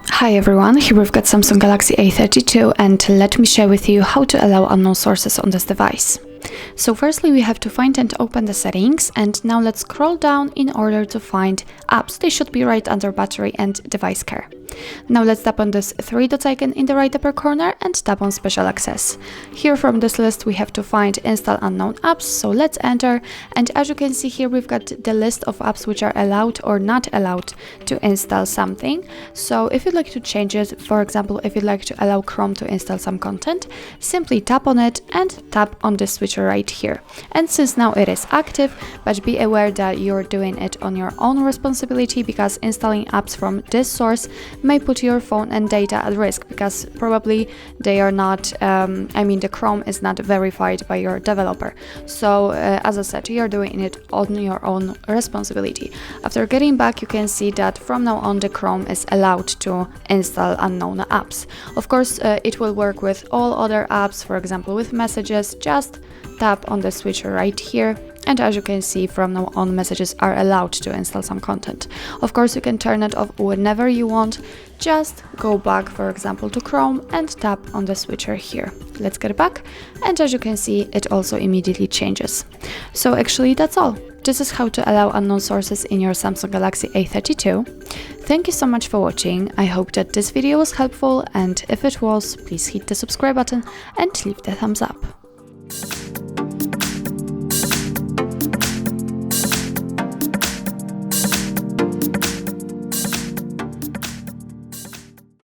Hi everyone, here we've got Samsung Galaxy A32 and let me share with you how to allow unknown sources on this device. So firstly we have to find and open the settings, and now let's scroll down in order to find apps. They should be right under battery and device care. Now let's tap on this three dots icon in the right upper corner and tap on special access. Here from this list we have to find install unknown apps, so let's enter, and as you can see here we've got the list of apps which are allowed or not allowed to install something. So if you'd like to change it, for example if you'd like to allow Chrome to install some content, simply tap on it and tap on the switcher right here. And since now it is active, but be aware that you're doing it on your own responsibility, because installing apps from this source may put your phone and data at risk, because probably they are not, the Chrome is not verified by your developer. So as I said, you're doing it on your own responsibility. After getting back, you can see that from now on the Chrome is allowed to install unknown apps. Of course, it will work with all other apps, for example with messages. Just tap on the switcher right here, and as you can see from now on messages are allowed to install some content. Of course you can turn it off whenever you want. Just go back, for example to Chrome, and tap on the switcher here. Let's get back, and as you can see it also immediately changes. So actually that's all. This is how to allow unknown sources in your Samsung Galaxy A32. Thank you so much for watching. I hope that this video was helpful, and if it was, please hit the subscribe button and leave the thumbs up.